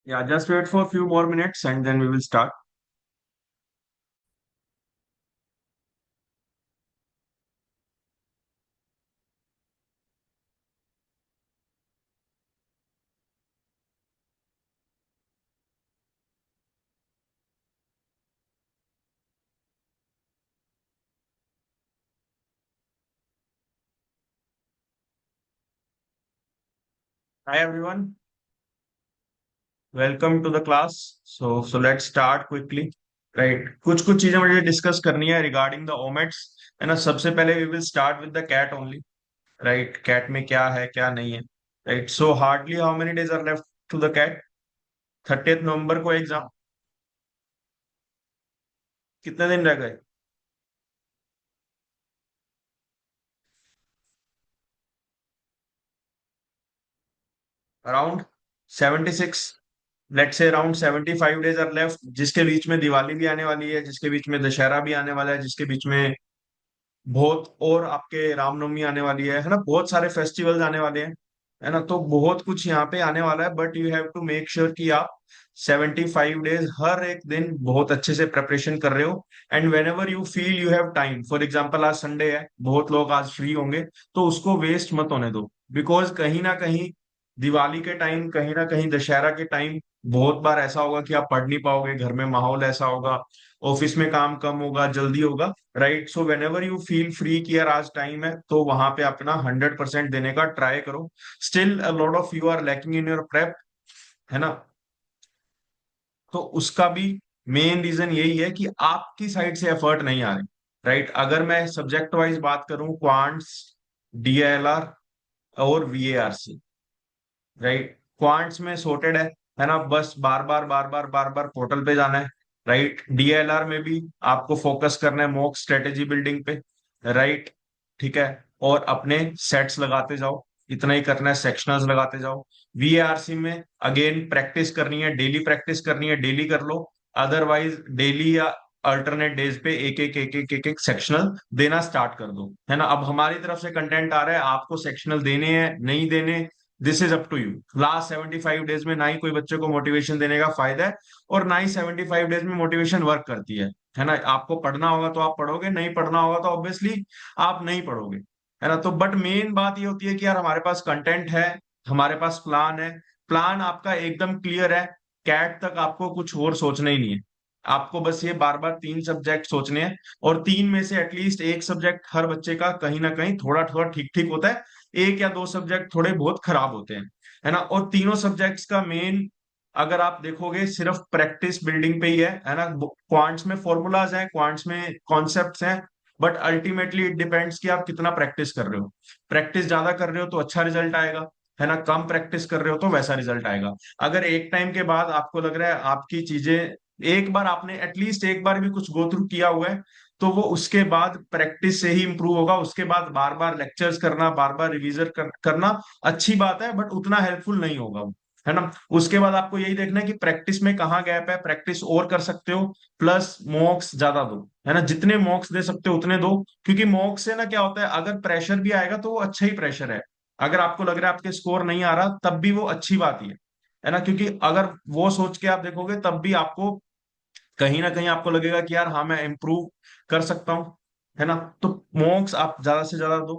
Yeah, just wait for a few more minutes and then we will start. Hi everyone, welcome to the class. So let's start quickly. Right, कुछ कुछ चीजें मुझे discuss करनी है regarding the ओमेट्स है ना। सबसे पहले we will start with the CAT only. Right, CAT में क्या है क्या नहीं है। Right, so hardly how many days are left to the CAT. 30 नवंबर को एग्जाम। कितने दिन रह गए? Around 76। Let's say around 75 days are left, जिसके बीच में दिवाली भी आने वाली है, जिसके बीच में दशहरा भी आने वाला है, जिसके बीच में बहुत और आपके रामनवमी आने वाली है ना। बहुत सारे फेस्टिवल्स आने वाले हैं, है ना। तो बहुत कुछ यहाँ पे आने वाला है, but you have to make sure कि आप 75 डेज हर एक दिन बहुत अच्छे से प्रिपरेशन कर रहे हो। And when ever you feel you have time, for example आज संडे है, बहुत लोग आज फ्री होंगे, तो उसको वेस्ट मत होने दो। बिकॉज कहीं ना कहीं दिवाली के टाइम, कहीं ना कहीं दशहरा के टाइम बहुत बार ऐसा होगा कि आप पढ़ नहीं पाओगे, घर में माहौल ऐसा होगा, ऑफिस में काम कम होगा, जल्दी होगा। Right, so when ever you feel free कि यार आज टाइम है, तो वहां पे अपना 100% देने का ट्राई करो। Still a lot of you are lacking in your prep, है ना। तो उसका भी मेन रीजन यही है कि आपकी साइड से एफर्ट नहीं आ रहे। राइट, अगर मैं सब्जेक्ट वाइज बात करूं, क्वांट्स, डीएलआर और वीएआरसी। राइट, क्वांट्स में सॉर्टेड है ना। बस बार बार बार बार बार बार पोर्टल पे जाना है। राइट, डीएलआर में भी आपको फोकस करना है मॉक स्ट्रेटेजी बिल्डिंग पे। राइट, ठीक है। और अपने सेट्स लगाते जाओ, इतना ही करना है, सेक्शनल्स लगाते जाओ। वीआरसी में अगेन प्रैक्टिस करनी है, डेली प्रैक्टिस करनी है, डेली कर लो। अदरवाइज डेली या अल्टरनेट डेज पे एक एक एक एक एक एक सेक्शनल देना स्टार्ट कर दो, है ना। अब हमारी तरफ से कंटेंट आ रहा है, आपको सेक्शनल देने हैं नहीं देने, this is up to you. Last 75 days में ना ही कोई बच्चे को मोटिवेशन देने का फायदा है, और ना ही 75 डेज में मोटिवेशन वर्क करती है ना। आपको पढ़ना होगा तो आप पढ़ोगे, नहीं पढ़ना होगा तो ऑब्वियसली आप नहीं पढ़ोगे, है ना। तो बट मेन बात ये होती है कि यार हमारे पास कंटेंट है, हमारे पास प्लान है, प्लान आपका एकदम क्लियर है। कैट तक आपको कुछ और सोचना ही नहीं है। आपको बस ये बार बार 3 सब्जेक्ट सोचने हैं, और 3 में से एटलीस्ट एक सब्जेक्ट हर बच्चे का कहीं ना कहीं थोड़ा थोड़ा ठीक ठीक होता है। 1 या 2 सब्जेक्ट थोड़े बहुत खराब होते हैं, है ना। और तीनों सब्जेक्ट्स का मेन, अगर आप देखोगे, सिर्फ प्रैक्टिस बिल्डिंग पे ही है ना। क्वांट्स में फॉर्मूलाज हैं, क्वांट्स में कॉन्सेप्ट्स हैं, बट अल्टीमेटली इट डिपेंड्स कि आप कितना प्रैक्टिस कर रहे हो। प्रैक्टिस ज्यादा कर रहे हो तो अच्छा रिजल्ट आएगा, है ना। कम प्रैक्टिस कर रहे हो तो वैसा रिजल्ट आएगा। अगर एक टाइम के बाद आपको लग रहा है आपकी चीजें, एक बार आपने एटलीस्ट एक बार भी कुछ गो थ्रू किया हुआ है, तो वो उसके बाद प्रैक्टिस से ही इंप्रूव होगा। उसके बाद बार बार लेक्चर्स करना, बार बार रिवीजन करना अच्छी बात है, बट उतना हेल्पफुल नहीं होगा वो, है ना। उसके बाद आपको यही देखना है कि प्रैक्टिस में कहाँ गैप है, प्रैक्टिस और कर सकते हो, प्लस मॉक्स ज्यादा दो, है ना। जितने मॉक्स दे सकते हो उतने दो, क्योंकि मॉक्स से ना क्या होता है, अगर प्रेशर भी आएगा तो वो अच्छा ही प्रेशर है। अगर आपको लग रहा है आपके स्कोर नहीं आ रहा, तब भी वो अच्छी बात ही है ना। क्योंकि अगर वो सोच के आप देखोगे, तब भी आपको कहीं ना कहीं आपको लगेगा कि यार हाँ मैं इम्प्रूव कर सकता हूँ, है ना। तो मॉक्स आप ज्यादा से ज्यादा दो।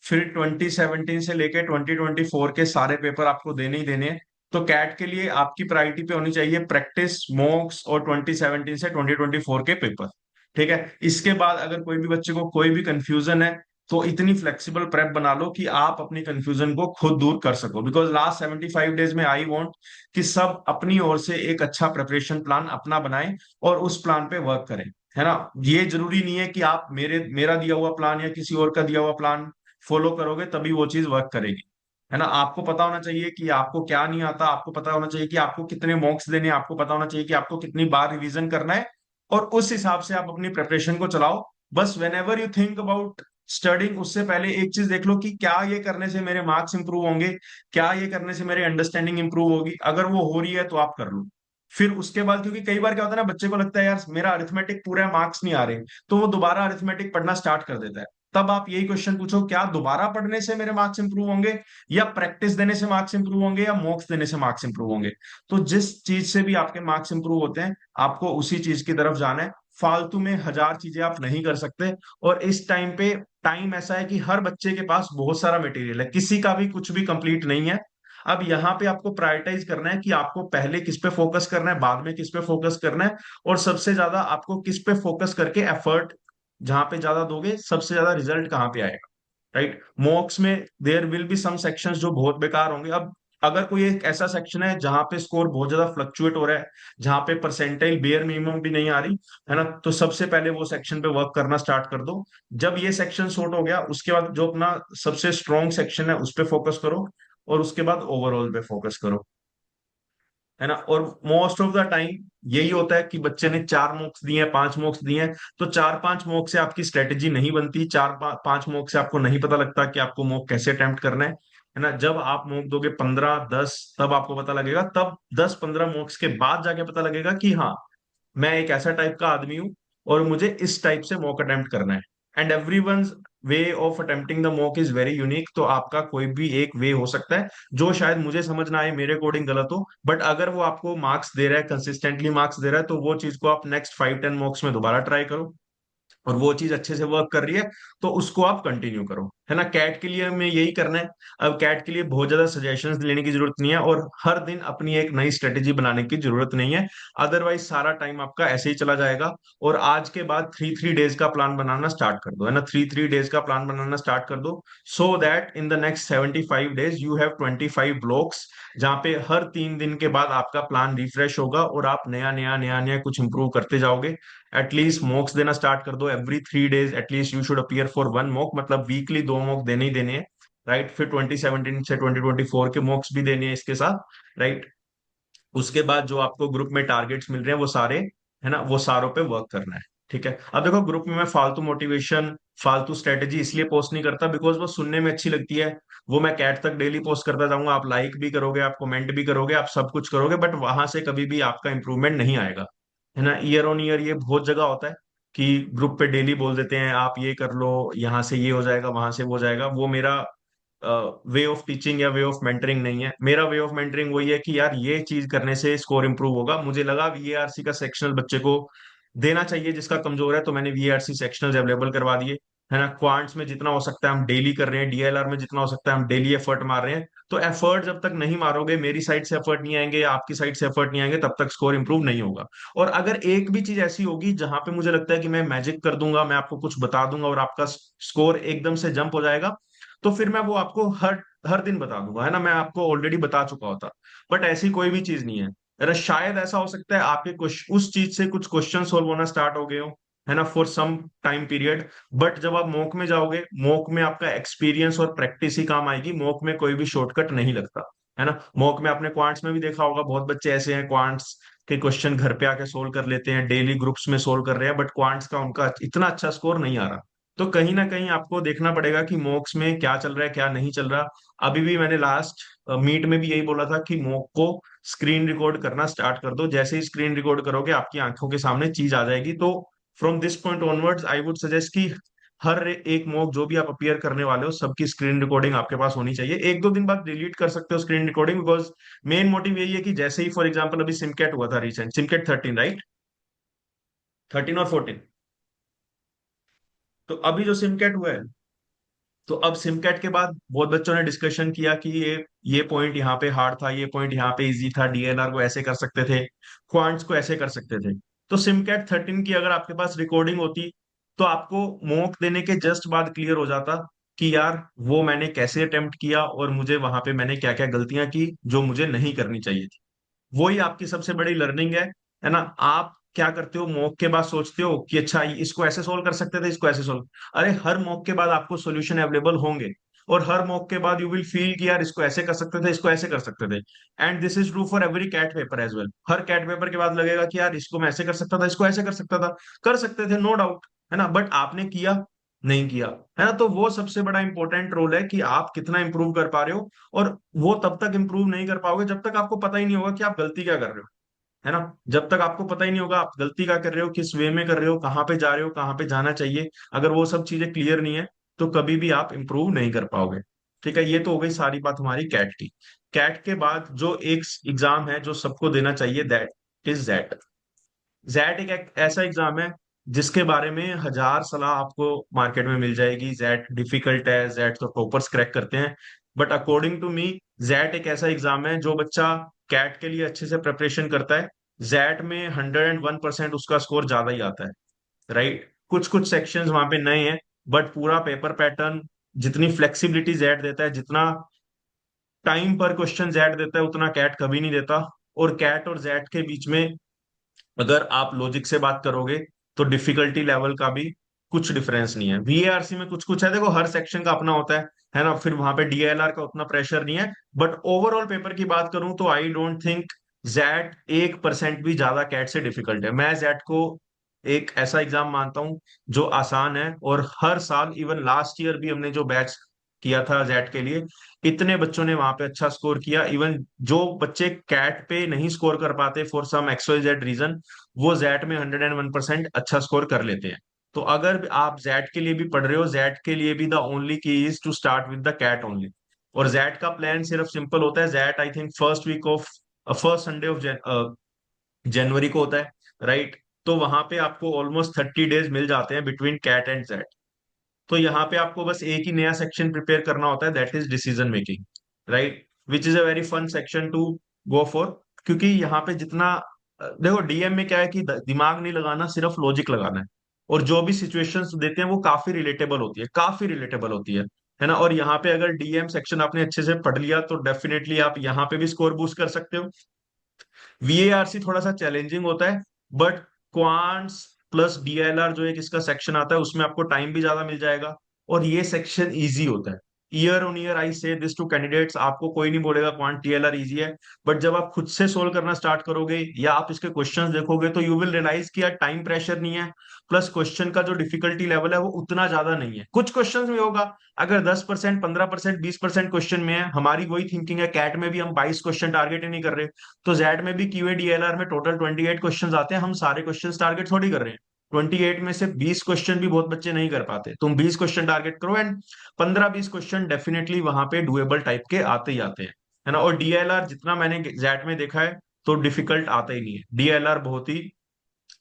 फिर 2017 से लेके 2024 के सारे पेपर आपको देने ही देने हैं। तो कैट के लिए आपकी प्रायोरिटी पे होनी चाहिए प्रैक्टिस, मॉक्स और 2017 से 2024 के पेपर। ठीक है, इसके बाद अगर कोई भी बच्चे को कोई भी कंफ्यूजन है, तो इतनी फ्लेक्सिबल प्रेप बना लो कि आप अपनी कंफ्यूजन को खुद दूर कर सको। बिकॉज लास्ट 75 डेज में आई वांट कि सब अपनी ओर से एक अच्छा प्रिपरेशन प्लान अपना बनाएं, और उस प्लान पे वर्क करें, है ना। ये जरूरी नहीं है कि आप मेरा दिया हुआ प्लान या किसी और का दिया हुआ प्लान फॉलो करोगे तभी वो चीज वर्क करेगी, है ना। आपको पता होना चाहिए कि आपको क्या नहीं आता, आपको पता होना चाहिए कि आपको कितने मॉक्स देने हैं, आपको पता होना चाहिए कि आपको कितनी बार रिवीजन करना है, और उस हिसाब से आप अपनी प्रिपरेशन को चलाओ। बस when ever you think about studying, उससे पहले एक चीज देख लो कि क्या ये करने से मेरे मार्क्स इंप्रूव होंगे, क्या ये करने से मेरी अंडरस्टैंडिंग इंप्रूव होगी। अगर वो हो रही है तो आप कर लो। फिर उसके बाद, क्योंकि कई बार क्या होता है ना, बच्चे को लगता है यार मेरा अरिथमेटिक पूरा मार्क्स नहीं आ रहे, तो वो दोबारा अरिथमेटिक पढ़ना स्टार्ट कर देता है। तब आप यही क्वेश्चन पूछो, क्या दोबारा पढ़ने से मेरे मार्क्स इंप्रूव होंगे, या प्रैक्टिस देने से मार्क्स इंप्रूव होंगे, या मॉक्स देने से मार्क्स इंप्रूव होंगे। तो जिस चीज से भी आपके मार्क्स इंप्रूव होते हैं, आपको उसी चीज की तरफ जाना है। फालतू में हजार चीजें आप नहीं कर सकते। और इस टाइम पे, टाइम ऐसा है कि हर बच्चे के पास बहुत सारा मटेरियल है, किसी का भी कुछ भी कंप्लीट नहीं है। अब यहाँ पे आपको प्रायोरिटाइज करना है कि आपको पहले किस पे फोकस करना है, बाद में किस पे फोकस करना है, और सबसे ज्यादा आपको किस पे फोकस करके एफर्ट जहां पे ज्यादा दोगे, सबसे ज्यादा रिजल्ट कहाँ पे आएगा। राइट, मॉक्स में there will be some sections जो बहुत बेकार होंगे। अब अगर कोई एक ऐसा सेक्शन है जहां पे स्कोर बहुत ज्यादा फ्लक्चुएट हो रहा है, जहां पे परसेंटाइल बेयर मिनिमम भी नहीं आ रही है ना, तो सबसे पहले वो सेक्शन पे वर्क करना स्टार्ट कर दो। जब ये सेक्शन सॉर्ट हो गया, उसके बाद जो अपना सबसे स्ट्रॉन्ग सेक्शन है उस पे फोकस करो, और उसके बाद ओवरऑल पे फोकस करो, है ना। और मोस्ट ऑफ द टाइम यही होता है कि बच्चे ने 4 मॉक्स दिए हैं, 5 मॉक्स दिए हैं, तो 4-5 मॉक से आपकी स्ट्रेटेजी नहीं बनती, 4-5 मॉक से आपको नहीं पता लगता कि आपको मॉक कैसे अटेम्प्ट करना है ना। जब आप मॉक दोगे 15-10, तब आपको पता लगेगा, तब 10-15 मॉक्स के बाद जाके पता लगेगा कि हाँ, मैं एक ऐसा टाइप का आदमी हूं, और मुझे इस टाइप से मॉक अटेम्प्ट करना है। And everyone's way of attempting the mock is very unique. तो आपका कोई भी एक वे हो सकता है जो शायद मुझे समझ ना आए, मेरे अकॉर्डिंग गलत हो, बट अगर वो आपको मार्क्स दे रहा है, कंसिस्टेंटली मार्क्स दे रहा है, तो वो चीज को आप नेक्स्ट 5-10 मॉक्स में दोबारा ट्राई करो, और वो चीज अच्छे से वर्क कर रही है तो उसको आप कंटिन्यू करो, है ना। कैट के लिए हमें यही करना है। अब कैट के लिए बहुत ज्यादा सजेशंस लेने की जरूरत नहीं है, और हर दिन अपनी एक नई स्ट्रेटेजी बनाने की जरूरत नहीं है। अदरवाइज सारा टाइम आपका ऐसे ही चला जाएगा। और आज के बाद 3-3 डेज का प्लान बनाना स्टार्ट कर दो, है ना, 3-3 डेज का प्लान बनाना स्टार्ट कर दो, so that in the next 75 days you have 25 blocks, जहाँ पे हर 3 दिन के बाद आपका प्लान रिफ्रेश होगा, और आप नया नया नया नया कुछ इंप्रूव करते जाओगे। एटलीस्ट मॉक्स देना स्टार्ट कर दो, every 3 days at least you should appear for 1 mock, मतलब वीकली 2 मॉक देने ही देने हैं। राइट, फिर 2017 से 2024 के मॉक्स भी देने हैं इसके साथ। राइट, उसके बाद जो आपको ग्रुप में टारगेट्स मिल रहे हैं वो सारे, है ना, वो सारों पे वर्क करना है। ठीक है, अब देखो ग्रुप में मैं फालतू मोटिवेशन, फालतू स्ट्रेटेजी इसलिए पोस्ट नहीं करता बिकॉज वो सुनने में अच्छी लगती है। वो मैं कैट तक डेली पोस्ट करता जाऊंगा, आप लाइक भी करोगे, आप कमेंट भी करोगे, आप सब कुछ करोगे, बट वहां से कभी भी आपका इंप्रूवमेंट नहीं आएगा, है ना। ईयर ऑन ईयर ये बहुत जगह होता है कि ग्रुप पे डेली बोल देते हैं आप ये कर लो, यहाँ से ये हो जाएगा, वहां से वो हो जाएगा। वो मेरा वे ऑफ टीचिंग या वे ऑफ मेंटरिंग नहीं है। मेरा वे ऑफ मेंटरिंग वही है कि यार ये चीज करने से स्कोर इंप्रूव होगा, मुझे लगा वीएआरसी का सेक्शनल बच्चे को देना चाहिए जिसका कमजोर है, तो मैंने वीएआरसी सेक्शनल अवेलेबल करवा दिए, है ना। क्वांट्स में जितना हो सकता है हम डेली कर रहे हैं, डीएलआर में जितना हो सकता है हम डेली एफर्ट मार रहे हैं। तो एफर्ट जब तक नहीं मारोगे, मेरी साइड से एफर्ट नहीं आएंगे या आपकी साइड से एफर्ट नहीं आएंगे, तब तक स्कोर इंप्रूव नहीं होगा। और अगर एक भी चीज ऐसी होगी जहां पे मुझे लगता है कि मैं मैजिक कर दूंगा, मैं आपको कुछ बता दूंगा और आपका स्कोर एकदम से जंप हो जाएगा, तो फिर मैं वो आपको हर हर दिन बता दूंगा, है ना। मैं आपको ऑलरेडी बता चुका होता, बट ऐसी कोई भी चीज नहीं है। अरे शायद ऐसा हो सकता है आपके कुछ उस चीज से कुछ क्वेश्चन सोल्व होना स्टार्ट हो गए हो, है ना, for some time period. But जब आप मॉक में जाओगे, मॉक में आपका एक्सपीरियंस और प्रैक्टिस ही काम आएगी, मॉक में कोई भी शॉर्टकट नहीं लगता, है ना। मॉक में आपने क्वांट्स में भी देखा होगा, बहुत बच्चे ऐसे हैं क्वांट्स के क्वेश्चन घर पे आके सोल्व कर लेते हैं, डेली ग्रुप्स में सोल्व कर रहे हैं, बट क्वांट्स का उनका इतना अच्छा स्कोर नहीं आ रहा। तो कहीं ना कहीं आपको देखना पड़ेगा कि मॉक्स में क्या चल रहा है, क्या नहीं चल रहा। अभी भी मैंने लास्ट मीट में भी यही बोला था कि मॉक को स्क्रीन रिकॉर्ड करना स्टार्ट कर दो। जैसे ही स्क्रीन रिकॉर्ड करोगे, आपकी आंखों के सामने चीज आ जाएगी। तो from this point onwards I would suggest कि हर एक मॉक जो भी आप अपीयर करने वाले हो, सबकी स्क्रीन रिकॉर्डिंग आपके पास होनी चाहिए। 1-2 दिन बाद डिलीट कर सकते हो screen recording, because main motive यही है कि जैसे ही फॉर एग्जाम्पल अभी सिमकेट हुआ था रिसेंट, सिमकेट 13, राइट, 13 और 14, तो अभी जो सिमकेट हुआ है, तो अब सिमकैट के बाद बहुत बच्चों ने डिस्कशन किया कि ये पॉइंट यहाँ पे हार्ड था, ये पॉइंट यहाँ पे इजी था, डीएनआर को ऐसे कर सकते थे, क्वांट्स को ऐसे कर सकते थे। तो सिमकैट 13 की अगर आपके पास रिकॉर्डिंग होती, तो आपको मॉक देने के जस्ट बाद क्लियर हो जाता कि यार वो मैंने कैसे अटेम्प्ट किया, और मुझे वहां पे मैंने क्या क्या गलतियां की जो मुझे नहीं करनी चाहिए थी। वही आपकी सबसे बड़ी लर्निंग है ना। आप क्या करते हो, मॉक के बाद सोचते हो कि अच्छा इसको ऐसे सोल्व कर सकते थे, इसको ऐसे सोल्व। अरे हर मॉक के बाद आपको सॉल्यूशन अवेलेबल होंगे, और हर मॉक के बाद यू विल फील कि यार इसको ऐसे कर सकते थे, इसको ऐसे कर सकते थे। And this is true for every CAT paper as well. हर कैट पेपर के बाद लगेगा कि यार इसको मैं ऐसे कर सकता था, इसको ऐसे कर सकता था, कर सकते थे, नो डाउट, है ना, बट आपने किया नहीं किया, है ना। तो वो सबसे बड़ा इंपॉर्टेंट रोल है कि आप कितना इंप्रूव कर पा रहे हो। और वो तब तक इंप्रूव नहीं कर पाओगे जब तक आपको पता ही नहीं होगा कि आप गलती क्या कर रहे हो, है ना। जब तक आपको पता ही नहीं होगा आप गलती क्या कर रहे हो, किस वे में कर रहे हो, कहाँ पे जा रहे हो, कहाँ पे जाना चाहिए, अगर वो सब चीजें क्लियर नहीं है, तो कभी भी आप इंप्रूव नहीं कर पाओगे। ठीक है, ये तो हो गई सारी बात हमारी कैट की। कैट के बाद जो एक एग्जाम है जो सबको देना चाहिए, दैट इज जैट। जैट एक ऐसा एग्जाम है जिसके बारे में हजार सलाह आपको मार्केट में मिल जाएगी। जैट डिफिकल्ट है, जैट तो टॉपर्स क्रैक करते हैं, but according to me XAT एक ऐसा एग्जाम है जो बच्चा कैट के लिए अच्छे से प्रिपरेशन करता है, जैट में 101% उसका स्कोर ज्यादा ही आता है। राइट, कुछ कुछ सेक्शंस वहां पे नए हैं, बट पूरा पेपर पैटर्न, जितनी फ्लेक्सिबिलिटी जैट देता है, जितना टाइम पर क्वेश्चन जैट देता है, उतना कैट कभी नहीं देता। और कैट और जैट के बीच में अगर आप लॉजिक से बात करोगे तो डिफिकल्टी लेवल का भी कुछ डिफरेंस नहीं है। वीएआरसी में कुछ कुछ है, देखो हर सेक्शन का अपना होता है ना, फिर वहां पे डीएलआर का उतना प्रेशर नहीं है। बट ओवरऑल पेपर की बात करूं तो आई डोंट थिंक जैट 1% भी ज्यादा कैट से डिफिकल्ट है। मैं जैट को एक ऐसा एग्जाम मानता हूं जो आसान है, और हर साल, इवन लास्ट ईयर भी हमने जो बैच किया था जैट के लिए, इतने बच्चों ने वहां पे अच्छा स्कोर किया। इवन जो बच्चे कैट पे नहीं स्कोर कर पाते फॉर सम XYZ रीजन, वो जैट में 101% अच्छा स्कोर कर लेते हैं। तो अगर आप जैट के लिए भी पढ़ रहे हो, जैट के लिए भी the only key is to start with the CAT only. और जैट का प्लान सिर्फ सिंपल होता है, XAT I think first week of first Sunday of जनवरी को होता है। राइट, तो वहां पे आपको ऑलमोस्ट 30 डेज मिल जाते हैं बिटवीन कैट एंड जैट। तो यहाँ पे आपको बस एक ही नया सेक्शन प्रिपेयर करना होता है, that is decision making. Right, which is a very fun section to go for. क्योंकि यहाँ पे जितना देखो डीएम में क्या है कि दिमाग नहीं लगाना, सिर्फ लॉजिक लगाना है। और जो भी सिचुएशंस देते हैं वो काफी रिलेटेबल होती है, काफी रिलेटेबल होती है ना। और यहाँ पे अगर डीएम सेक्शन आपने अच्छे से पढ़ लिया तो डेफिनेटली आप यहाँ पे भी स्कोर बूस्ट कर सकते हो। वीएआरसी थोड़ा सा चैलेंजिंग होता है, बट क्वांट्स प्लस डीएलआर जो एक इसका सेक्शन आता है उसमें आपको टाइम भी ज्यादा मिल जाएगा, और ये सेक्शन इजी होता है। ईयर ऑन ईयर आई से दिस टू कैंडिडेट्स, आपको कोई नहीं बोलेगा क्वांट टीएलआर इजी है, बट जब आप खुद से सोल्व करना स्टार्ट करोगे या आप इसके क्वेश्चंस देखोगे तो यू विल रियलाइज कि यार टाइम प्रेशर नहीं है, प्लस क्वेश्चन का जो डिफिकल्टी लेवल है वो उतना ज्यादा नहीं है। कुछ क्वेश्चंस में होगा, अगर 10%, 15%, 20% क्वेश्चन में है, हमारी वही थिंकिंग है, कैट में भी हम 22 क्वेश्चन टारगेट ही नहीं कर रहे, तो जेड में भी क्यूए डीएलआर में टोटल 28 क्वेश्चन आते हैं, हम सारे क्वेश्चन टारगेट थोड़ी कर रहे हैं। 28 में से 20 क्वेश्चन भी बहुत बच्चे नहीं कर पाते, तुम 20 क्वेश्चन टारगेट करो, एंड 15-20 क्वेश्चन डेफिनेटली वहां पे डुएबल टाइप के आते ही आते हैं, है ना। और डीएलआर जितना मैंने जेड में देखा है तो डिफिकल्ट आता ही नहीं है, डीएलआर बहुत ही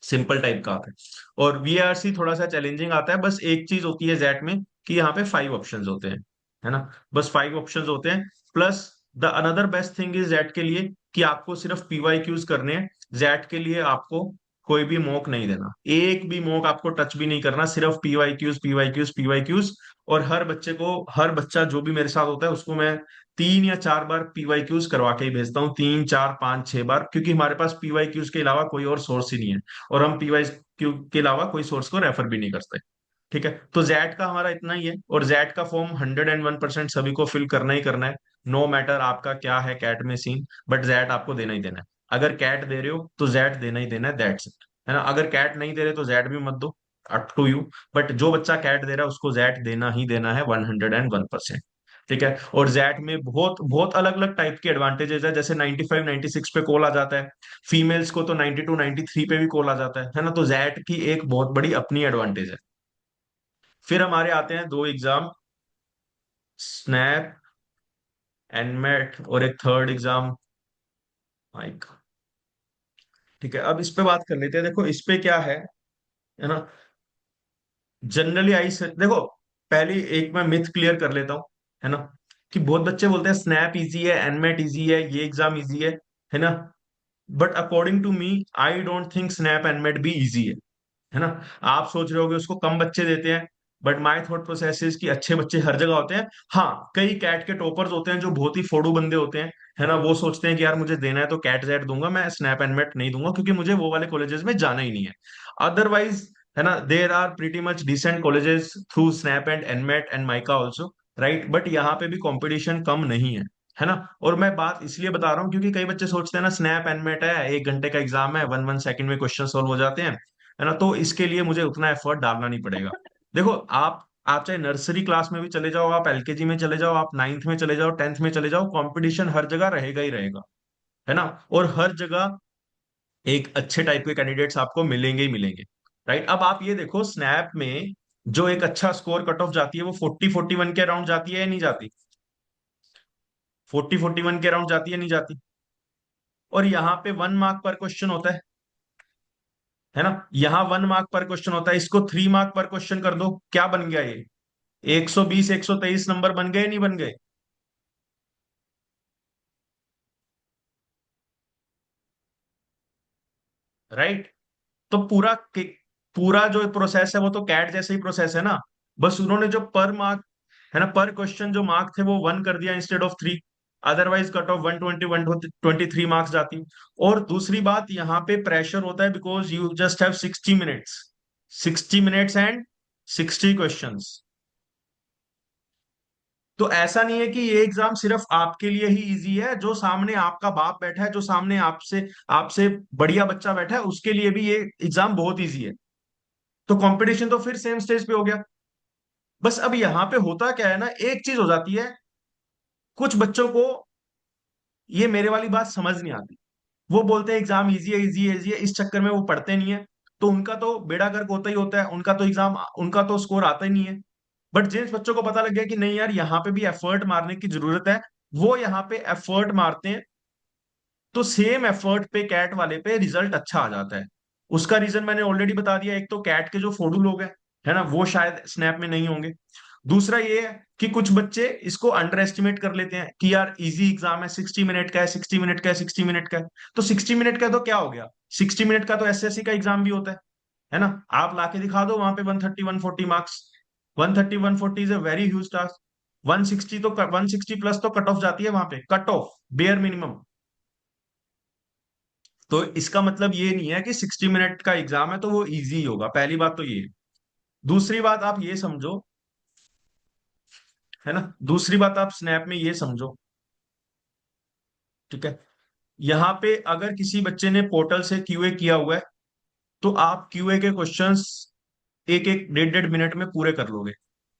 सिंपल टाइप का आता है। और वीआरसी थोड़ा सा चैलेंजिंग आता है, बस एक चीज होती है जैट में कि यहाँ पे 5 ऑप्शंस होते हैं, है ना, बस 5 ऑप्शंस होते हैं। Plus the another best thing is XAT के लिए कि आपको सिर्फ पीवाईक्यूज करने हैं। जैट के लिए आपको कोई भी मॉक नहीं देना, एक भी मॉक आपको टच भी नहीं करना, सिर्फ पीवाईक्यूज पीवाईक्यूज पीवाईक्यूज। और हर बच्चे को, हर बच्चा जो भी मेरे साथ होता है उसको मैं 3 या 4 बार पीवाईक्यूज करवा के ही भेजता हूँ, 3, 4, 5, 6 बार, क्योंकि हमारे पास पीवाईक्यूज के अलावा कोई और सोर्स ही नहीं है, और हम पीवाईक्यू के अलावा कोई सोर्स को रेफर भी नहीं करते। ठीक है, तो जैट का हमारा इतना ही है, और जैट का फॉर्म 101% सभी को फिल करना ही करना है, नो मैटर आपका क्या है कैट में सीन, बट जैट आपको देना ही देना है। अगर कैट दे रहे हो तो जैट देना ही देना है, दैट्स इट, है ना। अगर कैट नहीं दे रहे तो जैट भी मत दो, अप टू यू। बट जो बच्चा कैट दे रहा है उसको जैट देना ही देना है 101%। ठीक है, और जैट में बहुत बहुत अलग अलग टाइप के एडवांटेजेस है, जैसे 95 96 पे कॉल आ जाता है, फीमेल्स को तो 92 93 पे भी कॉल आ जाता है ना। तो जैट की एक बहुत बड़ी अपनी एडवांटेज है। फिर हमारे आते हैं दो एग्जाम, स्नैप एनमेट, और एक थर्ड एग्जाम माइक। ठीक है, अब इस पे बात कर लेते हैं। देखो इस पे क्या है ना, जनरली आई से देखो, पहली एक मैं मिथ क्लियर कर लेता हूँ, है ना, कि बहुत बच्चे बोलते हैं स्नैप इजी है, एनमेट इजी है, ये एग्जाम इजी है ना। But according to me I don't think SNAP NMAT भी इजी है ना। आप सोच रहे होगे उसको कम बच्चे देते हैं, but my thought process is कि अच्छे बच्चे हर जगह होते हैं। हाँ, कई कैट के टॉपर्स होते हैं जो बहुत ही फोड़ू बंदे होते हैं, है ना, वो सोचते हैं कि यार मुझे देना है तो कैट जेट दूंगा, मैं स्नैप एंड मेट नहीं दूंगा क्योंकि मुझे वो वाले कॉलेजेस में जाना ही नहीं है। अदरवाइज, है ना, there are pretty much decent colleges through SNAP and NMAT and MICA also. Right, but यहाँ पे भी कंपटीशन कम नहीं है ना। और मैं बात इसलिए बता रहा हूँ क्योंकि कई बच्चे सोचते हैं ना स्नैप एनमेट है, 1 घंटे का एग्जाम है, 1 1 सेकंड में क्वेश्चन सोल्व हो जाते हैं, है ना, तो इसके लिए मुझे उतना एफर्ट डालना नहीं पड़ेगा। देखो आप चाहे नर्सरी क्लास में भी चले जाओ, आप एलकेजी में चले जाओ, आप नाइन्थ में चले जाओ, 10th में चले जाओ, कंपटीशन हर जगह रहेगा ही रहेगा, है ना। और हर जगह एक अच्छे टाइप के कैंडिडेट्स आपको मिलेंगे ही मिलेंगे। राइट, अब आप ये देखो स्नैप में जो एक अच्छा स्कोर कट ऑफ जाती है वो 40-41 के अराउंड जाती है या नहीं जाती? 40-41 के अराउंड जाती है नहीं जाती? और यहाँ पे 1 मार्क पर क्वेश्चन होता है ना, यहाँ 1 मार्क पर क्वेश्चन होता है, इसको 3 मार्क पर क्वेश्चन कर दो, क्या बन गया ये? 120 123 नंबर बन गए नहीं बन गए? राइट। तो पूरा जो प्रोसेस है वो तो कैट जैसे ही प्रोसेस है ना, बस उन्होंने जो पर मार्क है ना, पर क्वेश्चन जो मार्क थे वो 1 कर दिया instead of 3। Otherwise cut off 120 123 marks जाती। और दूसरी बात, यहाँ पे प्रेशर होता है because you just have 60 minutes, 60 minutes and 60 questions. तो ऐसा नहीं है कि ये एग्जाम सिर्फ आपके लिए ही इजी है, जो सामने आपका बाप बैठा है, जो सामने आपसे आपसे बढ़िया बच्चा बैठा है, उसके लिए भी ये एग्जाम बहुत इजी है। तो कंपटीशन तो फिर सेम स्टेज पे हो गया। बस अब यहाँ पे होता क्या है ना, एक चीज हो जाती है, कुछ बच्चों को ये मेरे वाली बात समझ नहीं आती। वो बोलते हैं एग्जाम इजी है, इजी है, इजी है, इस चक्कर में वो पढ़ते नहीं है। तो उनका तो बेड़ा गर्क होता ही होता है, उनका तो एग्जाम, उनका तो स्कोर आता ही नहीं है। बट जिन बच्चों को पता लग गया कि नहीं यार, यहाँ पे भी एफर्ट मारने की जरूरत है, वो यहाँ पे एफर्ट मारते हैं, तो सेम एफर्ट पे कैट वाले पे रिजल्ट अच्छा आ जाता है। उसका रीजन मैंने ऑलरेडी बता दिया, एक तो कैट के जो फोडू लोग हैं, है ना, वो शायद स्नैप में नहीं होंगे। दूसरा ये है कि कुछ बच्चे इसको अंडर एस्टिमेट कर लेते हैं कि यार इजी एग्जाम है, 60 मिनट का है, 60 मिनट का है, 60 मिनट का है। तो 60 मिनट का तो क्या हो गया, 60 मिनट का तो एसएससी का एग्जाम भी होता है ना। आप लाके दिखा दो वहां पे 130 140 marks. 130 140 is a very huge task. 160 तो 160 प्लस तो कट ऑफ जाती है वहां पे, कट ऑफ बेयर मिनिमम। तो इसका मतलब ये नहीं है कि 60 मिनट का एग्जाम है तो वो इजी होगा, पहली बात तो ये है। दूसरी बात आप ये समझो, है ना, दूसरी बात आप स्नैप में ये समझो, ठीक है, यहाँ पे अगर किसी बच्चे ने पोर्टल से क्यूए किया हुआ है, तो आप क्यूए के क्वेश्चंस एक एक 1.5 1.5 मिनट में पूरे कर लोगे।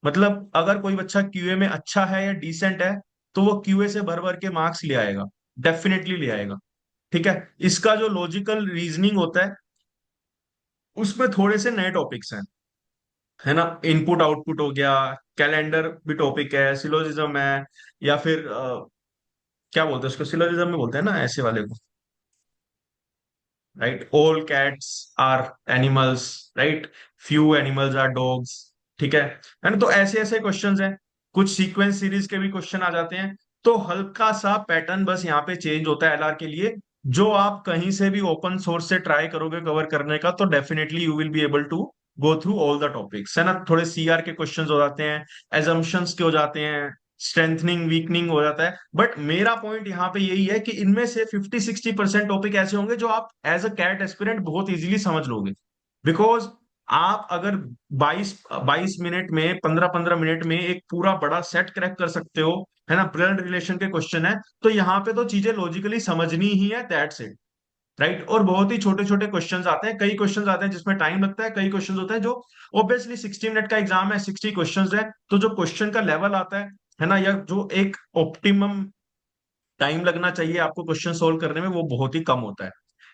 मतलब अगर कोई बच्चा क्यूए में अच्छा है या डिसेंट है, तो वो क्यूए से भर भर के मार्क्स ले आएगा, डेफिनेटली ले आएगा। ठीक है। इसका जो लॉजिकल रीजनिंग होता है, उसमें थोड़े से नए टॉपिक्स हैं, है ना, इनपुट आउटपुट हो गया, कैलेंडर भी टॉपिक है, सिलोजिज्म है, या फिर क्या बोलते हैं उसको, सिलोजिज्म में बोलते हैं ना ऐसे वाले को, right, all cats are animals, right, few animals are dogs. ठीक है ना, तो ऐसे ऐसे क्वेश्चंस हैं। कुछ सीक्वेंस सीरीज के भी क्वेश्चन आ जाते हैं। तो हल्का सा पैटर्न बस यहाँ पे चेंज होता है एलआर के लिए। जो आप कहीं से भी ओपन सोर्स से ट्राई करोगे कवर करने का, तो definitely you will be able to go through all the topics, है ना। थोड़े सीआर के क्वेश्चंस हो जाते हैं, एजम्पशंस के हो जाते हैं, स्ट्रेंथनिंग वीकनिंग हो जाता है। बट मेरा पॉइंट यहाँ पे यही है कि इनमें से 50-60% टॉपिक ऐसे होंगे जो आप एज अ कैट एस्पिरेंट बहुत इजीली समझ लोगे। बिकॉज आप अगर 22 22 मिनट में, 15 15 मिनट में एक पूरा बड़ा सेट क्रैक कर सकते हो, है ना, ब्लड रिलेशन के क्वेश्चन है, तो यहाँ पे तो चीजें लॉजिकली समझनी ही है, दैट्स इट। राइट। और बहुत ही छोटे छोटे क्वेश्चंस आते हैं, कई क्वेश्चंस आते हैं जिसमें टाइम लगता है, कई क्वेश्चंस होते हैं जो, ऑब्वियसली 60 मिनट का एग्जाम है, 60 क्वेश्चंस है, तो जो क्वेश्चन का लेवल आता है ना, या जो एक ऑप्टिमम टाइम लगना चाहिए आपको क्वेश्चन सोल्व करने में, वो बहुत ही कम होता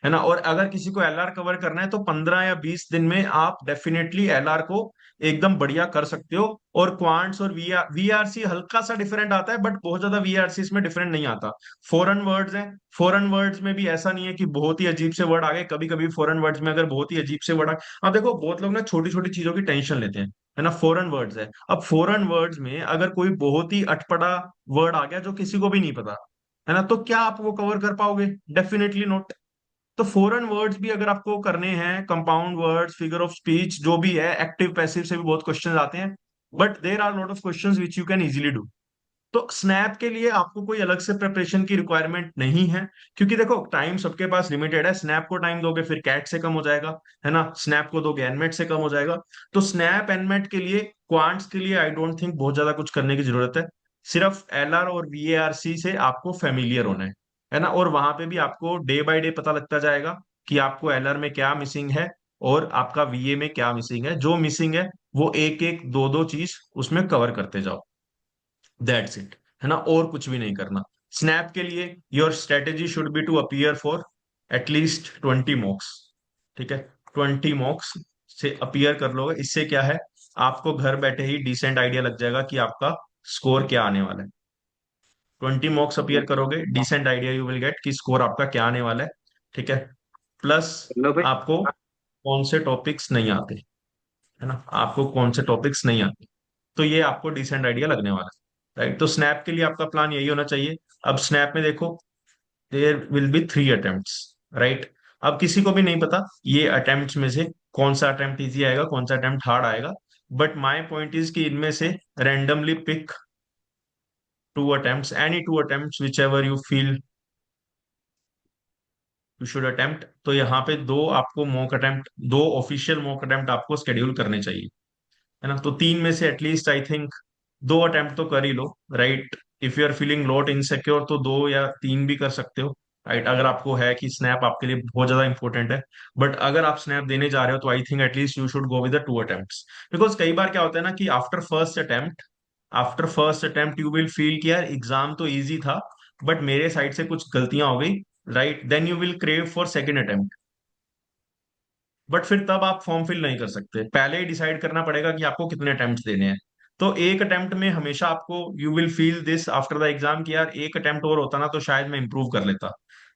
है ना। और अगर किसी को एलआर कवर करना है, तो 15 या 20 दिन में आप डेफिनेटली एलआर को एकदम बढ़िया कर सकते हो। और क्वांट्स और वीआरसी हल्का सा डिफरेंट आता है, बट बहुत ज्यादा वीआरसी इसमें डिफरेंट नहीं आता। फॉरेन वर्ड्स हैं, फॉरेन वर्ड्स में भी ऐसा नहीं है कि बहुत ही अजीब से वर्ड आ गए, कभी कभी फॉरेन वर्ड्स में अगर बहुत ही अजीब से वर्ड आ, आप देखो बहुत लोग ना छोटी छोटी चीजों की टेंशन लेते हैं, है ना। फॉरेन वर्ड्स है, अब फॉरेन वर्ड्स में अगर कोई बहुत ही अटपटा वर्ड आ गया जो किसी को भी नहीं पता, है ना, तो क्या आप वो कवर कर पाओगे? Definitely not. तो फॉरेन वर्ड्स भी अगर आपको करने हैं, compound words, figure of speech जो भी है, एक्टिव पैसिव से भी बहुत क्वेश्चंस आते हैं, but there are lot of questions which you can easily do. तो स्नैप के लिए आपको कोई अलग से प्रिपरेशन की रिक्वायरमेंट नहीं है, क्योंकि देखो टाइम सबके पास लिमिटेड है। स्नैप को टाइम दोगे फिर कैट से कम हो जाएगा, है ना, स्नैप को दोगे एनमेट से कम हो जाएगा। तो स्नैप एनमेट के लिए, क्वांट्स के लिए आई डोंट थिंक बहुत ज्यादा कुछ करने की जरूरत है। सिर्फ एलआर और वीएआरसी से आपको फेमिलियर होना है ना। और वहां पे भी आपको डे बाय डे पता लगता जाएगा कि आपको एलआर में क्या मिसिंग है और आपका वीए में क्या मिसिंग है। जो मिसिंग है वो एक एक दो दो चीज उसमें कवर करते जाओ, दैट्स इट, है ना, और कुछ भी नहीं करना। स्नैप के लिए your strategy should be to appear for at least 20 mocks. ठीक है, 20 मॉक्स से अपीयर कर लोगे, इससे क्या है, आपको घर बैठे ही डिसेंट आइडिया लग जाएगा कि आपका स्कोर क्या आने वाला है। 20 मॉक्स अपीयर करोगे, decent idea you will get कि स्कोर आपका क्या आने वाला है। ठीक है। प्लस मतलब भाई। आपको कौन से टॉपिक्स नहीं आते, है ना, आपको कौन से टॉपिक्स नहीं आते, तो ये आपको डिसेंट आइडिया लगने वाला है। राइट, तो स्नैप के लिए आपका प्लान यही होना चाहिए। अब स्नैप में देखो, there will be 3 attempts. Right, अब किसी को भी नहीं पता ये अटेम्प्ट्स में से कौन सा अटेम्प्ट इजी आएगा, कौन सा अटेम्प्ट हार्ड आएगा। बट माई पॉइंट इज कि इनमें से randomly pick 2 attempts, any 2 attempts whichever you feel you should attempt. तो यहाँ पे दो आपको मॉक अटेम्प्ट, दो ऑफिशियल मॉक अटेम्प्ट आपको शेड्यूल करने चाहिए, है ना। तो 3 में से एटलीस्ट आई थिंक 2 अटेम्प्ट तो कर ही लो। Right, if you are feeling lot insecure तो 2 या 3 भी कर सकते हो। राइट, अगर आपको है कि स्नैप आपके लिए बहुत ज्यादा इंपॉर्टेंट है। बट अगर आप स्नैप देने जा रहे हो तो I think at least you should go with the 2 attempts. Because कई बार क्या होता है ना कि after first attempt you will feel कि यार एग्जाम तो इजी था, बट मेरे साइड से कुछ गलतियां हो गई। Right, then you will crave for second attempt. But फिर तब आप फॉर्म फिल नहीं कर सकते, पहले ही डिसाइड करना पड़ेगा कि आपको कितने अटेम्प्ट देने हैं। तो एक अटेम्प्ट में हमेशा आपको you will feel this after the exam कि यार एक अटेम्प्ट और होता ना तो शायद मैं इंप्रूव कर लेता।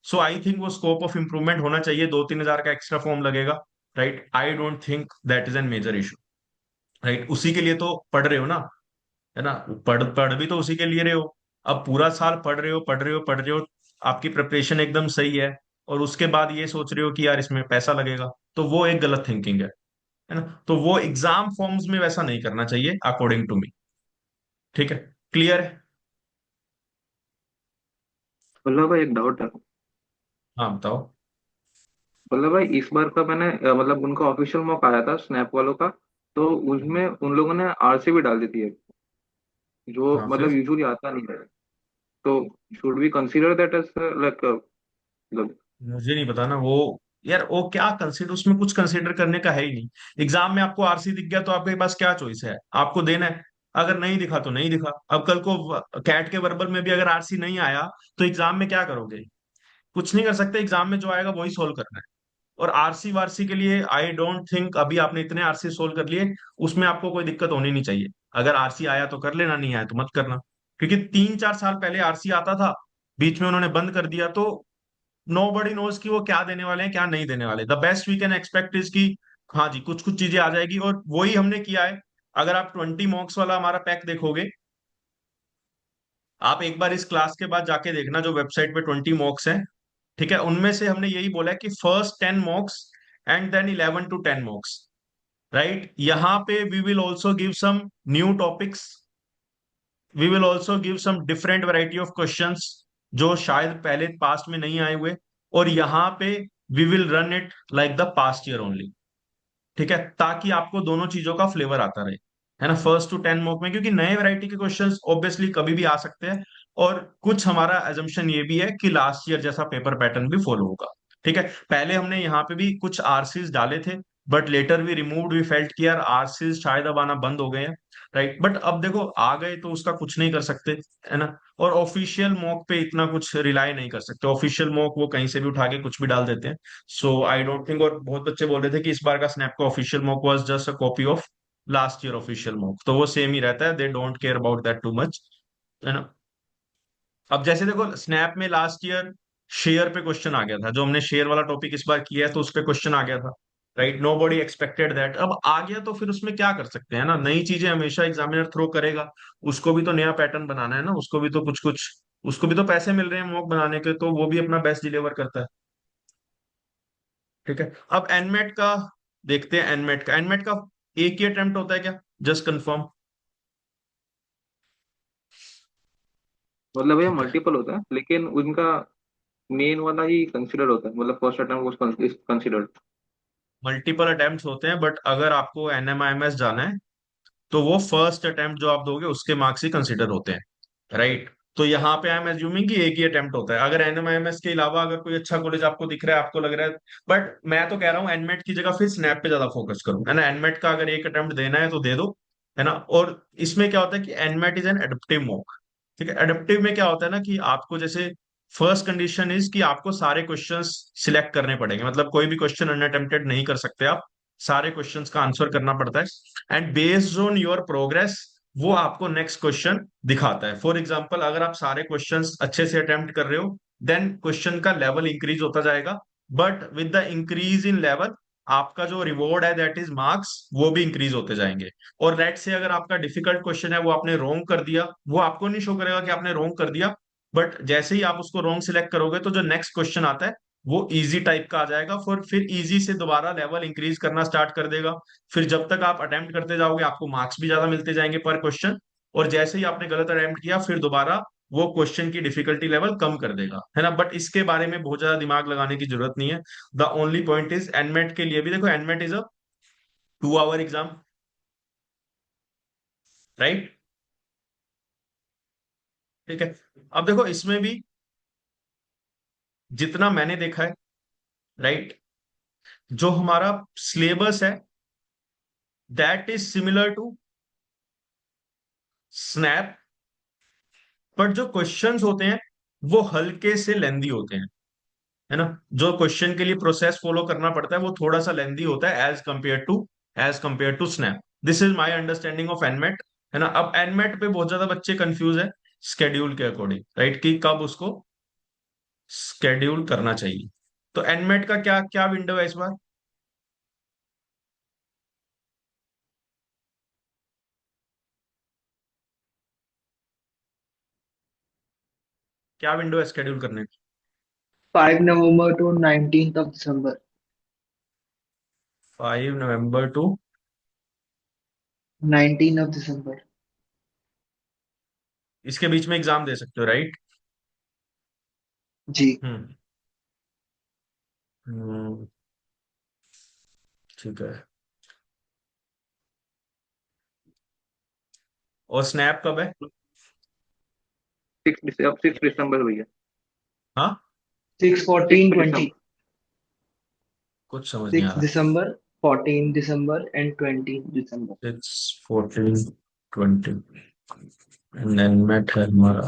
सो आई थिंक वो स्कोप ऑफ इंप्रूवमेंट होना चाहिए। 2-3 हजार का एक्स्ट्रा फॉर्म लगेगा। Right, I don't think that is an major issue. Right, उसी के लिए तो पढ़ रहे हो ना, है ना। पढ़ पढ़ भी तो उसी के लिए रहे हो। अब पूरा साल पढ़ रहे हो, पढ़ रहे हो, पढ़ रहे हो, आपकी प्रिपरेशन एकदम सही है, और उसके बाद ये सोच रहे हो कि यार इसमें पैसा लगेगा, तो वो एक गलत थिंकिंग है ना। तो वो एग्जाम फॉर्म्स में वैसा नहीं करना चाहिए अकॉर्डिंग टू मी। ठीक है, क्लियर है। मतलब भाई एक डाउट है। हाँ बताओ। मतलब भाई इस बार का मैंने मतलब उनका ऑफिशियल मॉक आया था स्नैप वालों का। तो उसमें उन लोगों ने आरसी भी डाल दी थी, जो हाँ मतलब फिर यूजुअली आता नहीं है। तो should we consider that as like मतलब। मुझे नहीं पता ना वो, यार वो क्या कंसिडर, उसमें कुछ कंसिडर करने का है ही नहीं। एग्जाम में आपको आरसी दिख गया तो आपके पास क्या चॉइस है, आपको देना है। अगर नहीं दिखा तो नहीं दिखा। अब कल को कैट के वर्बल में भी अगर आरसी नहीं आया तो एग्जाम में क्या करोगे? कुछ नहीं कर सकते, एग्जाम में जो आएगा वही सोल्व करना है। और आरसी वारसी के लिए आई डोंट थिंक, अभी आपने इतने आरसी सोल्व कर लिए, उसमें आपको कोई दिक्कत होनी नहीं चाहिए। अगर आरसी आया तो कर लेना, नहीं आया तो मत करना। क्योंकि 3-4 साल पहले आरसी आता था, बीच में उन्होंने बंद कर दिया, तो नो बडी नोज कि वो क्या देने वाले हैं क्या नहीं देने वाले। The best we can expect is कि हाँ जी कुछ कुछ चीजें आ जाएगी, और वही हमने किया है। अगर आप 20 मॉक्स वाला हमारा पैक देखोगे, आप एक बार इस क्लास के बाद जाके देखना जो वेबसाइट पे 20 मॉक्स हैं। ठीक है, उनमें से हमने यही बोला है कि first 10 mocks and then 11 to 10 mocks. Right, यहाँ पे we will also give some new topics, we will also give some different variety of questions जो शायद पहले पास्ट में नहीं आए हुए। और यहाँ पे we will run it like the past year only. ठीक है, ताकि आपको दोनों चीजों का फ्लेवर आता रहे, है ना, फर्स्ट to 10 मॉक में, क्योंकि नए वैरायटी के क्वेश्चंस ऑब्वियसली कभी भी आ सकते हैं। और कुछ हमारा एजम्पशन ये भी है कि लास्ट ईयर जैसा पेपर पैटर्न भी फॉलो होगा। ठीक है, पहले हमने यहाँ पे भी कुछ आरसीज डाले थे, but later we removed, we felt कि यार आरसीज शायद अब आना बंद हो गए हैं। राइट, बट अब देखो आ गए तो उसका कुछ नहीं कर सकते, है ना। और ऑफिशियल मॉक पे इतना कुछ रिलाई नहीं कर सकते, ऑफिशियल मॉक वो कहीं से भी उठा के कुछ भी डाल देते हैं। सो आई डोंट थिंक, और बहुत बच्चे बोल रहे थे कि इस बार का स्नैप का official mock was just a copy of last year official mock, तो वो सेम ही रहता है, they don't care about that too much, है ना। अब जैसे देखो स्नैप में लास्ट ईयर शेयर पे क्वेश्चन आ गया था, जो हमने शेयर वाला टॉपिक इस बार किया है तो उस पे क्वेश्चन आ गया था। Right, nobody expected that, अब आ गया तो फिर उसमें क्या कर सकते हैं ना, नई चीजें हमेशा एग्जामिनर थ्रो करेगा। उसको भी तो नया पैटर्न बनाना है ना, उसको भी तो कुछ कुछ, उसको भी तो पैसे मिल रहे हैं मॉक बनाने के, तो वो भी अपना बेस्ट डिलीवर करता है। ठीक है, अब एनमेट का देखते हैं। एनमेट का एक ही अटेम्प्ट होता है क्या? Just confirm. मतलब भैया ठीक है, मल्टीपल होता है, लेकिन उनका मेन वाला ही कंसिडर होता है, मतलब first attempt was considered. Multiple attempts होते हैं, बट अगर आपको एनएमआईएमएस जाना है तो वो फर्स्ट अटेम्प्ट जो आप दोगे उसके मार्क्स ही कंसिडर होते हैं। राइट, तो यहाँ पे आई एम एज्यूमिंग कि एक ही अटेम्प्ट होता है। अगर एनएमआईएमएस के अलावा अगर कोई अच्छा कॉलेज आपको दिख रहा है, आपको लग रहा है, बट मैं तो कह रहा हूँ एनमेट की जगह फिर स्नैप पे ज्यादा फोकस करो, है ना। एनमेट का अगर एक अटेम्प्ट देना है तो दे दो, है ना। और इसमें क्या होता है कि NMAT is an adaptive mock. ठीक है, एडेप्टिव में क्या होता है ना कि आपको जैसे फर्स्ट कंडीशन इज कि आपको सारे क्वेश्चंस सिलेक्ट करने पड़ेंगे, मतलब कोई भी क्वेश्चन अनअटेम्प्टेड नहीं कर सकते आप। सारे क्वेश्चंस का आंसर करना पड़ता है, and based on your progress वो आपको नेक्स्ट क्वेश्चन दिखाता है। फॉर एग्जाम्पल अगर आप सारे क्वेश्चंस अच्छे से अटेम्प्ट कर रहे हो, देन क्वेश्चन का लेवल इंक्रीज होता जाएगा, but with the increase in level आपका जो रिवॉर्ड है दैट इज मार्क्स, वो भी इंक्रीज होते जाएंगे। और लेट से अगर आपका डिफिकल्ट क्वेश्चन है वो आपने रॉन्ग कर दिया, वो आपको नहीं शो करेगा कि आपने रॉन्ग कर दिया, बट जैसे ही आप उसको रॉन्ग सिलेक्ट करोगे तो जो नेक्स्ट क्वेश्चन आता है वो इजी टाइप का आ जाएगा, फिर इजी से दोबारा लेवल इंक्रीज करना स्टार्ट कर देगा। फिर जब तक आप अटेम्प्ट करते जाओगे आपको मार्क्स भी ज्यादा मिलते जाएंगे पर क्वेश्चन, और जैसे ही आपने गलत अटेम्प्ट किया फिर दोबारा वो क्वेश्चन की डिफिकल्टी लेवल कम कर देगा, है ना। बट इसके बारे में बहुत ज्यादा दिमाग लगाने की जरूरत नहीं है। The only point is NMAT के लिए भी देखो, NMAT is a 2 hour exam, right. ठीक है। अब देखो इसमें भी जितना मैंने देखा है, राइट, जो हमारा सिलेबस है that is similar to SNAP, but जो क्वेश्चंस होते हैं वो हल्के से लेंदी होते हैं, है ना। जो क्वेश्चन के लिए प्रोसेस फॉलो करना पड़ता है वो थोड़ा सा लेंदी होता है as compare to SNAP. This is my understanding of NMAT, है ना। अब एनमेट पे बहुत ज्यादा बच्चे कंफ्यूज है स्केड्यूल के अकॉर्डिंग, राइट, कि कब उसको स्केड्यूल करना चाहिए। तो एनमेट का क्या क्या विंडो है इस बार, क्या विंडो है स्केड्यूल करने की? 5 November to 19th of December. 5 नवंबर टू 19th of December. इसके बीच में एग्जाम दे सकते हो, राइट। जी। हम्म। हम्म, ठीक है। और स्नैप कब है? 6 दिसंबर भैया। हाँ, 6, 14, सिक्स 20. दिसंबर कुछ समझ नहीं आ 6 रहा। December, 14 December, and 20 December. 6, 14, 20, NMAT है हमारा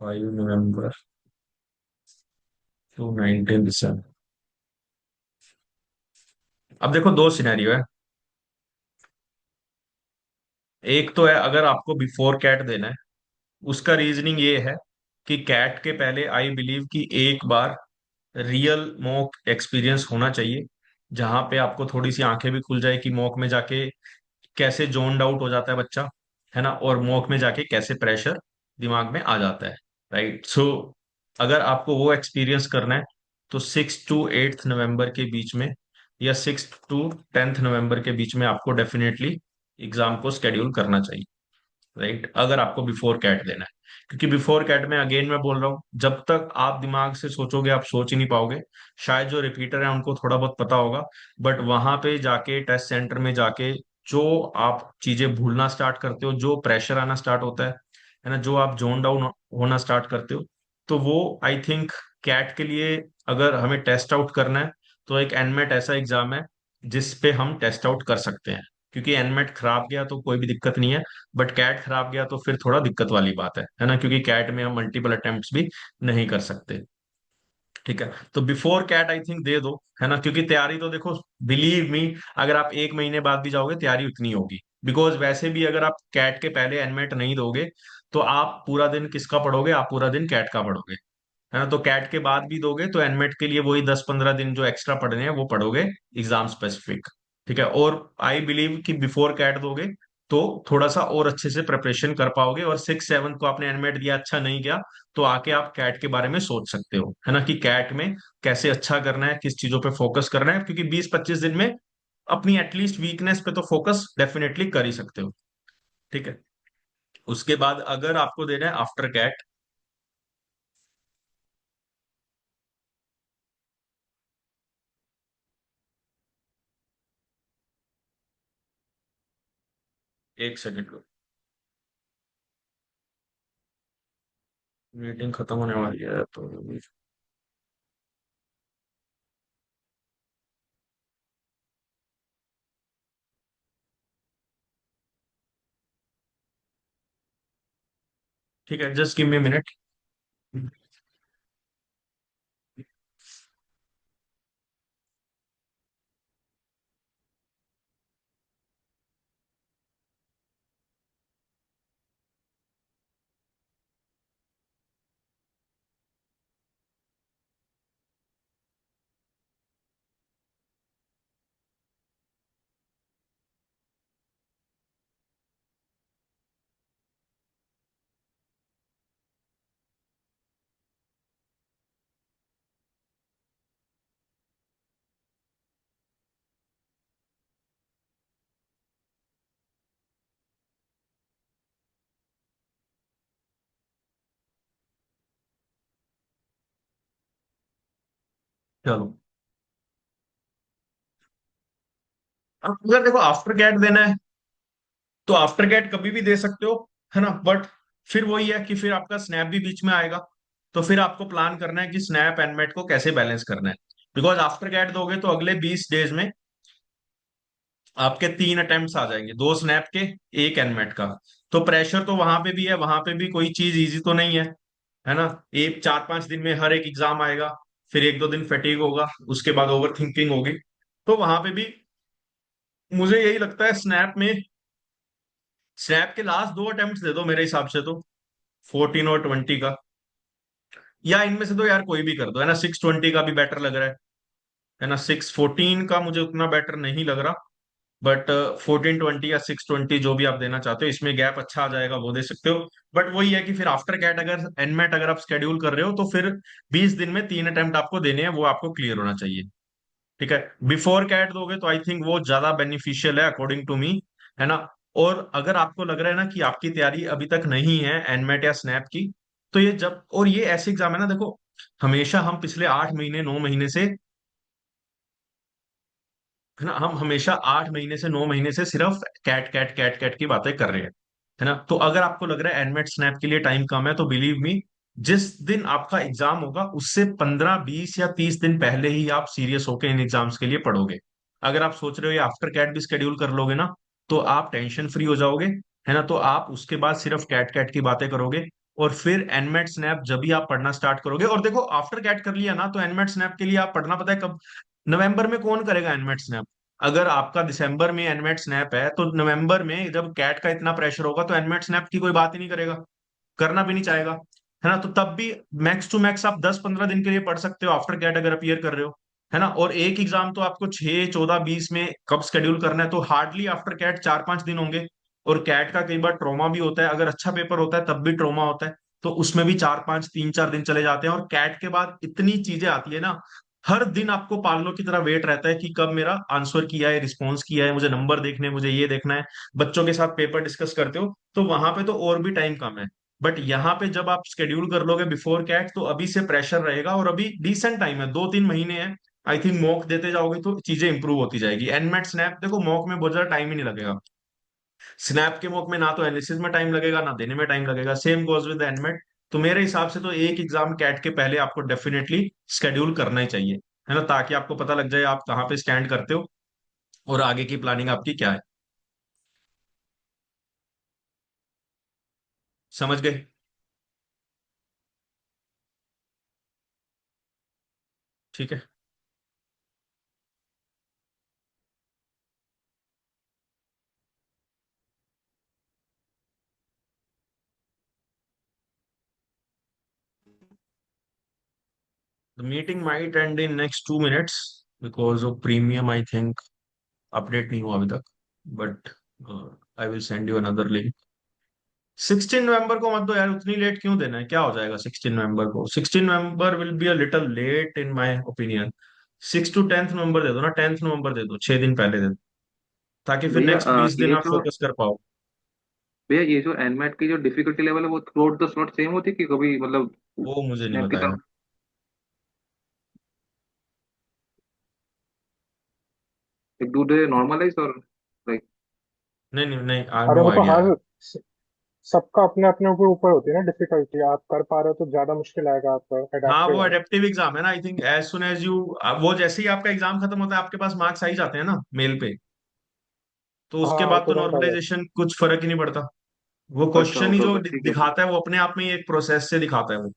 5 नवंबर टू 19 दिसंबर। अब देखो दो सिनेरियो है। एक तो है अगर आपको बिफोर कैट देना है, उसका रीजनिंग ये है कि कैट के पहले आई बिलीव कि एक बार रियल मॉक एक्सपीरियंस होना चाहिए, जहां पे आपको थोड़ी सी आंखें भी खुल जाए कि मॉक में जाके कैसे जोन्ड आउट हो जाता है बच्चा, है ना, और मॉक में जाके कैसे प्रेशर दिमाग में आ जाता है, राइट। सो अगर आपको वो एक्सपीरियंस करना है तो 6 टू 8 नवंबर के बीच में या 6 टू 10 नवंबर के बीच में आपको डेफिनेटली एग्जाम को स्केड्यूल करना चाहिए, राइट, अगर आपको बिफोर कैट देना है। क्योंकि बिफोर कैट में अगेन मैं बोल रहा हूँ, जब तक आप दिमाग से सोचोगे आप सोच ही नहीं पाओगे। शायद जो रिपीटर है उनको थोड़ा बहुत पता होगा, बट वहां पे जाके टेस्ट सेंटर में जाके जो आप चीजें भूलना स्टार्ट करते हो, जो प्रेशर आना स्टार्ट होता है ना, जो आप जोन डाउन होना स्टार्ट करते हो, तो वो आई थिंक कैट के लिए अगर हमें टेस्ट आउट करना है तो एक एनमेट ऐसा एग्जाम है जिस पे हम टेस्ट आउट कर सकते हैं। क्योंकि एनमेट खराब गया तो कोई भी दिक्कत नहीं है, बट कैट खराब गया तो फिर थोड़ा दिक्कत वाली बात है ना, क्योंकि कैट में हम मल्टीपल अटेम्प्ट्स भी नहीं कर सकते। ठीक है, तो बिफोर कैट आई थिंक दे दो, है ना, क्योंकि तैयारी तो देखो, बिलीव मी, अगर आप 1 महीने बाद भी जाओगे तैयारी उतनी होगी। बिकॉज वैसे भी अगर आप कैट के पहले एनमेट नहीं दोगे तो आप पूरा दिन किसका पढ़ोगे, आप पूरा दिन कैट का पढ़ोगे, है ना। तो कैट के बाद भी दोगे तो एनमेट के लिए वही 10-15 दिन जो एक्स्ट्रा पढ़ने हैं वो पढ़ोगे एग्जाम स्पेसिफिक। ठीक है, और आई बिलीव कि बिफोर कैट दोगे तो थोड़ा सा और अच्छे से प्रिपरेशन कर पाओगे, और 6-7 को आपने एनमेट दिया अच्छा नहीं गया तो आके आप कैट के बारे में सोच सकते हो, है ना, कि कैट में कैसे अच्छा करना है, किस चीजों पे फोकस करना है, क्योंकि 20-25 दिन में अपनी एटलीस्ट वीकनेस पे तो फोकस डेफिनेटली कर ही सकते हो। ठीक है, उसके बाद अगर आपको देना है आफ्टर कैट, 1 सेकंड, मीटिंग खत्म होने वाली है तो ठीक है, जस्ट गिव मी मिनट। चलो, अब अगर देखो आफ्टर कैट देना है तो आफ्टर कैट कभी भी दे सकते हो, है ना। बट फिर वही है कि फिर आपका स्नैप भी बीच में आएगा, तो फिर आपको प्लान करना है कि स्नैप एंड को कैसे बैलेंस करना है। बिकॉज आफ्टर कैट दोगे तो अगले 20 डेज में आपके 3 अटेम्प्ट्स आ जाएंगे, 2 स्नैप के, एक एनमेट का। तो प्रेशर तो वहां पे भी है, वहां पे भी कोई चीज इजी तो नहीं है ना। एक 4-5 दिन में हर एक एग्जाम आएगा, फिर 1-2 दिन फटीग होगा, उसके बाद ओवर थिंकिंग होगी। तो वहां पे भी मुझे यही लगता है स्नैप में, स्नैप के लास्ट 2 अटेम्प्ट दे दो मेरे हिसाब से तो, 14 और 20 का, या इनमें से तो यार कोई भी कर दो, है ना। 6-20 का भी बेटर लग रहा है ना। 6-14 का मुझे उतना बेटर नहीं लग रहा, बट 14-20 या 6-20 जो भी आप देना चाहते हो, इसमें गैप अच्छा आ जाएगा, वो दे सकते हो। बट वही है कि फिर आफ्टर कैट अगर एनमेट अगर आप स्केड्यूल कर रहे हो तो फिर 20 दिन में 3 अटेम्प्ट आपको देने हैं, वो आपको क्लियर होना चाहिए। ठीक है, बिफोर कैट दोगे तो आई थिंक वो ज्यादा बेनिफिशियल है अकॉर्डिंग टू मी, है ना। और अगर आपको लग रहा है ना कि आपकी तैयारी अभी तक नहीं है एनमेट या स्नैप की, तो ये जब, और ये ऐसे एग्जाम है ना, देखो हमेशा हम पिछले 8 महीने 9 महीने से, है ना, हम हमेशा 8 महीने से 9 महीने से सिर्फ कैट कैट कैट कैट की बातें कर रहे हैं, है ना। तो अगर आपको लग रहा है एनमेट स्नैप के लिए टाइम कम है, तो बिलीव मी, जिस दिन आपका एग्जाम होगा उससे 15 20 या 30 दिन पहले ही आप सीरियस होकर इन एग्जाम्स के लिए पढ़ोगे। अगर आप सोच रहे हो ये आफ्टर कैट भी स्केड्यूल कर लोगे ना, तो आप टेंशन फ्री हो जाओगे, है ना। तो आप उसके बाद सिर्फ कैट कैट की बातें करोगे, और फिर एनमेट स्नैप जब भी आप पढ़ना स्टार्ट करोगे, और देखो आफ्टर कैट कर लिया ना तो एनमेट स्नैप के लिए आप पढ़ना पता है कब? नवंबर में कौन करेगा एनमेट स्नैप? अगर आपका दिसंबर में एनमेट स्नैप है तो नवंबर में जब कैट का इतना प्रेशर होगा तो एनमेट स्नैप की कोई बात ही नहीं करेगा, करना भी नहीं चाहेगा, है ना। तो तब भी मैक्स टू मैक्स आप 10-15 दिन के लिए पढ़ सकते हो आफ्टर कैट अगर अपियर कर रहे हो, है ना। और एक एग्जाम तो आपको 6 14 20 में कब स्केड्यूल करना है, तो हार्डली आफ्टर कैट 4-5 दिन होंगे। और कैट का कई बार ट्रॉमा भी होता है, अगर अच्छा पेपर होता है तब भी ट्रॉमा होता है, तो उसमें भी 4-5 3-4 दिन चले जाते हैं। और कैट के बाद इतनी चीजें आती है ना, हर दिन आपको पागलों की तरह वेट रहता है कि कब मेरा आंसर किया है, रिस्पॉन्स किया है, मुझे नंबर देखने हैं, मुझे ये देखना है। बच्चों के साथ पेपर डिस्कस करते हो तो वहां पे तो और भी टाइम कम है। बट यहाँ पे जब आप शेड्यूल कर लोगे बिफोर कैट, तो अभी से प्रेशर रहेगा, और अभी डिसेंट टाइम है, 2-3 महीने हैं। आई थिंक मॉक देते जाओगे तो चीजें इंप्रूव होती जाएगी। एनमेट स्नैप देखो, मॉक में बहुत ज्यादा टाइम ही नहीं लगेगा। स्नैप के मॉक में ना तो एनालिसिस में टाइम लगेगा, ना देने में टाइम लगेगा, सेम गोज विद एनमेट। तो मेरे हिसाब से तो एक एग्जाम कैट के पहले आपको डेफिनेटली शेड्यूल करना ही चाहिए, है ना, ताकि आपको पता लग जाए आप कहाँ पे स्टैंड करते हो और आगे की प्लानिंग आपकी क्या है। समझ गए? ठीक है। The meeting might and in next 2 minutes, because of premium I think update नहीं हुआ अभी तक, but I will send you another link. 16 नवंबर को मत दो यार, उतनी लेट क्यों देना है, क्या हो जाएगा 16 नवंबर को? 16 November will be a little late in my opinion. 6 to 10th November दे दो ना, 10th नवंबर दे दो, 6 दिन पहले दे दो, ताकि फिर भैया नेक्स्ट 20 दिन ये आप जो फोकस कर पाओ। भैया ये जो एनमेट की जो डिफिकल्टी लेवल है वो through out the slot same होती है कि कभी मतलब वो मुझे नहीं स्नैप की पता यार। तरह? डू दे नॉर्मलाइज और लाइक? नहीं नहीं नहीं, आई हैव अरे नो वो तो आइडिया। हर सबका अपने अपने ऊपर ऊपर होती है ना डिफिकल्टी। आप कर पा रहे हो तो ज्यादा मुश्किल आएगा, आपका हाँ, वो एडेप्टिव है। एडेप्टिव एग्जाम है ना, I think as soon as you, वो जैसे ही आपका एग्जाम खत्म होता है आपके पास मार्क्स आ ही जाते हैं ना मेल पे, तो उसके हाँ वो बाद तो तुरंत आ जाता नॉर्मलाइजेशन कुछ फर्क ही नहीं पड़ता। वो अच्छा, क्वेश्चन ही ओके जो ओके, ठीक है ठीक। दिखाता है वो अपने आप में ही एक प्रोसेस से दिखाता है वो,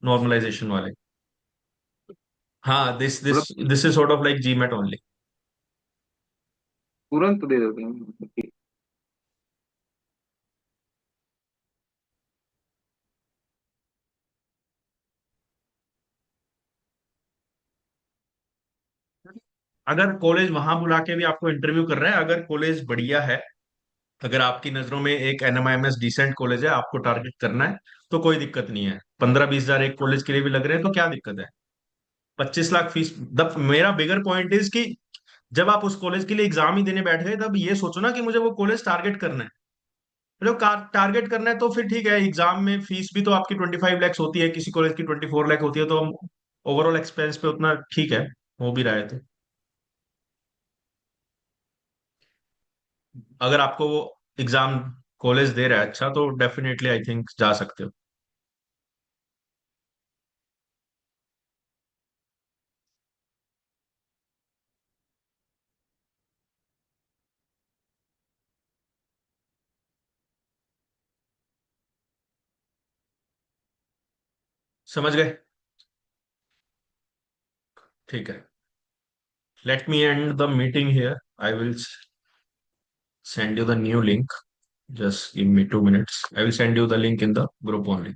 नॉर्मलाइजेशन वाले। हाँ, दिस दिस मतलब this is sort of like GMAT only. तुरंत दे देते हैं, ठीक। अगर कॉलेज वहां बुला के भी आपको इंटरव्यू कर रहा है, अगर कॉलेज बढ़िया है, अगर आपकी नजरों में एक एनएमआईएमएस डिसेंट कॉलेज है, आपको टारगेट करना है, तो कोई दिक्कत नहीं है। 15-20 हजार एक कॉलेज के लिए भी लग रहे हैं तो क्या दिक्कत है? 25 लाख फीस मेरा बिगर पॉइंट इज कि जब आप उस कॉलेज के लिए एग्जाम ही देने बैठ गए, तब ये सोचो ना कि मुझे वो कॉलेज टारगेट करना है। मतलब टारगेट करना है तो फिर ठीक है, एग्जाम में फीस भी तो आपकी 25 लैक्स होती है, किसी कॉलेज की 24 लाख होती है, तो ओवरऑल एक्सपेंस पे उतना ठीक है। हो भी रहे थे। अगर आपको वो एग्जाम कॉलेज दे रहा है अच्छा, तो डेफिनेटली आई थिंक जा सकते हो। समझ गए? ठीक है, let me and the meeting here. I will send you the new link. Just give me 2 minutes. I will send you the link in the group only.